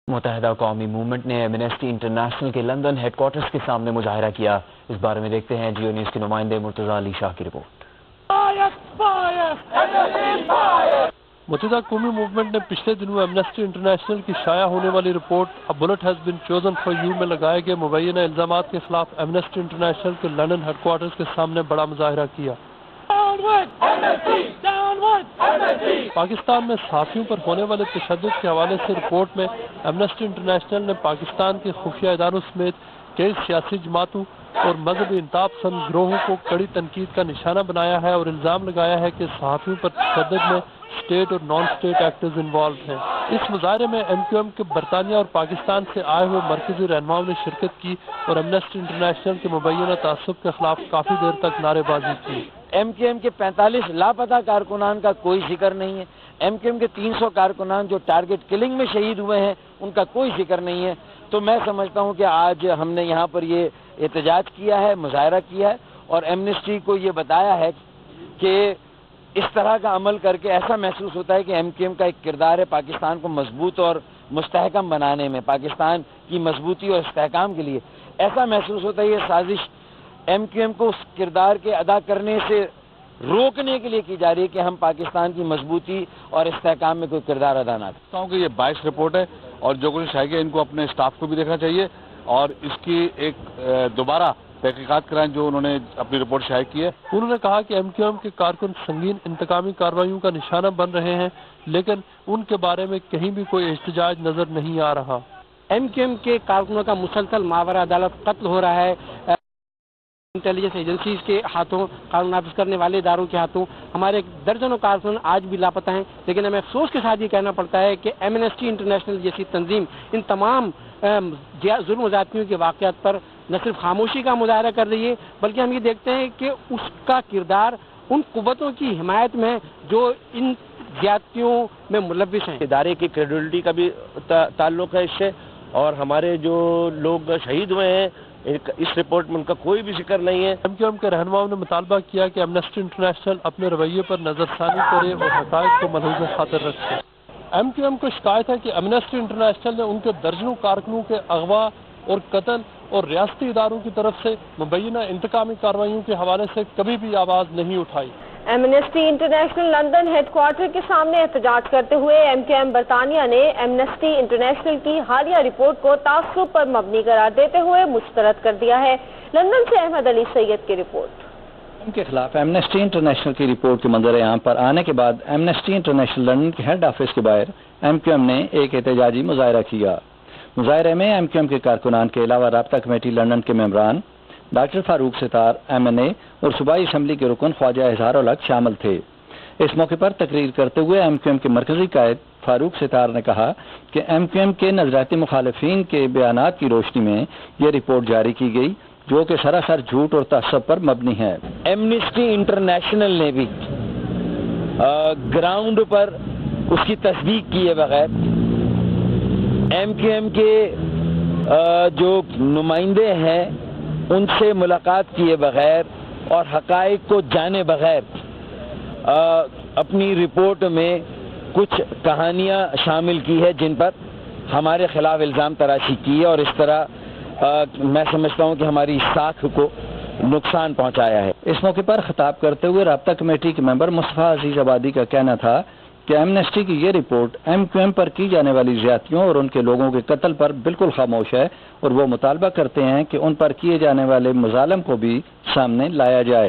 متحدہ قومی موومنٹ نے ایمنسٹی انٹرنیشنل کے لندن ہیڈ کوارٹرز کے سامنے مظاہرہ کیا۔ اس بارے میں دیکھتے ہیں جیو نیوز کے نمائندے مرتضی علی شاہ کی رپورٹ۔ متحدہ قومی موومنٹ نے پچھلے دنوں ایمنسٹی انٹرنیشنل کی شائع ہونے والی report "a Bullet has been chosen for you" میں لگائے گئے مبینہ الزامات کے خلاف ایمنسٹی انٹرنیشنل کے لندن ہیڈ کوارٹرز کے سامنے بڑا مظاہرہ کیا۔ پاکستان میں صحافیوں پر ہونے والے تشدد کے حوالے سے رپورٹ میں ایمنسٹی انٹرنیشنل نے پاکستان کے خفیہ اداروں سمیت کئی سیاسی جماعتوں اور مذہبی انتہا پسند گروہوں کو کڑی تنقید کا نشانہ بنایا ہے اور الزام لگایا ہے کہ صحافیوں پر تشدد میں اسٹیٹ اور نان اسٹیٹ ایکٹرز انوالوڈ ہیں۔ اس مظاہرے میں ایم کیو ایم کے برطانیہ اور پاکستان سے آئے ہوئے مرکزی رہنماؤں نے شرکت کی اور ایمنسٹی انٹرنیشنل کے مبینہ تعصب کے خلاف کافی دیر تک نعرے بازی کی۔ ایم کیو ایم کے 45 لاپتہ کارکنان کا کوئی ذکر نہیں ہے۔ ایم کیو ایم کے 300 کارکنان جو ٹارگٹ کلنگ میں شہید ہوئے ہیں ان کا کوئی ذکر نہیں ہے۔ تو میں سمجھتا ہوں کہ آج ہم نے یہاں پر یہ احتجاج کیا ہے، مظاہرہ کیا ہے اور ایمنسٹی کو یہ بتایا ہے کہ اس طرح کا عمل کر کے ایسا محسوس ہوتا ہے کہ ایم کیو ایم کا ایک کردار ہے پاکستان کو مضبوط اور مستحکم بنانے میں، پاکستان کی مضبوطی اور استحکام کے لیے ایسا محسوس ہوتا ہے یہ سازش ایم کیو ایم کو اس کردار کے ادا کرنے سے روکنے کے لیے کی جا رہی ہے کہ ہم پاکستان کی مضبوطی اور استحکام میں کوئی کردار ادا نہ کریں۔ کہ یہ 22 رپورٹ ہے اور جو کچھ شائع کیا ان کو اپنے اسٹاف کو بھی دیکھنا چاہیے اور اس کی ایک دوبارہ تحقیقات کرائیں جو انہوں نے اپنی رپورٹ شائع کی ہے۔ انہوں نے کہا کہ ایم کیو ایم کے کارکن سنگین انتقامی کارروائیوں کا نشانہ بن رہے ہیں لیکن ان کے بارے میں کہیں بھی کوئی احتجاج نظر نہیں آ رہا۔ ایم کیو ایم کے کارکنوں کا مسلسل ماورا عدالت قتل ہو رہا ہے، انٹیلیجنس ایجنسیز کے ہاتھوں، قانون نافذ کرنے والے اداروں کے ہاتھوں ہمارے درجنوں کارکن آج بھی لاپتہ ہیں، لیکن ہمیں افسوس کے ساتھ یہ کہنا پڑتا ہے کہ ایمنسٹی انٹرنیشنل جیسی تنظیم ان تمام ظلم و زیادتیوں کے واقعات پر نہ صرف خاموشی کا مظاہرہ کر رہی ہے بلکہ ہم یہ دیکھتے ہیں کہ اس کا کردار ان قوتوں کی حمایت میں ہے جو ان زیادتیوں میں ملوث ہیں۔ ادارے کی کریڈیبلٹی کا بھی تعلق ہے اس سے، اور ہمارے جو لوگ شہید ہوئے ہیں اس رپورٹ میں ان کا کوئی بھی ذکر نہیں ہے۔ ایم کیو ایم کے رہنماؤں نے مطالبہ کیا کہ ایمنسٹی انٹرنیشنل اپنے رویے پر نظر ثانی کرے اور حقائق کو ملحوظ خاطر رکھے۔ ایم کیو ایم کو شکایت ہے کہ ایمنسٹی انٹرنیشنل نے ان کے درجنوں کارکنوں کے اغوا اور قتل اور ریاستی اداروں کی طرف سے مبینہ انتقامی کارروائیوں کے حوالے سے کبھی بھی آواز نہیں اٹھائی۔ Amnesty International London headquarter کے سامنے احتجاج کرتے ہوئے ایم کیو ایم برطانیہ نے ایمنسٹی انٹرنیشنل کی حالیہ رپورٹ کو تعصب پر مبنی قرار دیتے ہوئے مسترد کر دیا ہے۔ لندن سے احمد علی سید کی رپورٹ۔ ان کے خلاف ایمنسٹی انٹرنیشنل کی رپورٹ کے منظر عام پر آنے کے بعد ایمنسٹی انٹرنیشنل لندن کے ہیڈ آفس کے باہر ایم کیو ایم نے ایک احتجاجی مظاہرہ کیا۔ مظاہرے میں ایم کیو ایم کے کارکنان کے علاوہ رابطہ کمیٹی لندن کے ممبران doctor Farooq Sattar M N اے اور صوبائی اسمبلی کے رکن خواجہ اظہار الحق شامل تھے۔ اس موقع پر تقریر کرتے ہوئے ایم کیو ایم کے مرکزی قائد فاروق ستار نے کہا کہ ایم کیو ایم کے نظریاتی مخالفین کے بیانات کی روشنی میں یہ رپورٹ جاری کی گئی جو کہ سراسر جھوٹ اور تعصب پر مبنی ہے۔ ایمنسٹی انٹرنیشنل نے بھی گراؤنڈ پر اس کی تصدیق کیے بغیر ایم کیو ایم کے جو نمائندے ہیں ان سے ملاقات کیے بغیر اور حقائق کو جانے بغیر اپنی رپورٹ میں کچھ کہانیاں شامل کی ہے جن پر ہمارے خلاف الزام تراشی کی ہے اور اس طرح میں سمجھتا ہوں کہ ہماری ساکھ کو نقصان پہنچایا ہے۔ اس موقع پر خطاب کرتے ہوئے رابطہ کمیٹی کے ممبر مصطفیٰ عزیز آبادی کا کہنا تھا کہ ایمنسٹی کی یہ رپورٹ ایم کیو ایم پر کی جانے والی زیادتیوں اور ان کے لوگوں کے قتل پر بالکل خاموش ہے اور وہ مطالبہ کرتے ہیں کہ ان پر کیے جانے والے مظالم کو بھی سامنے لایا جائے۔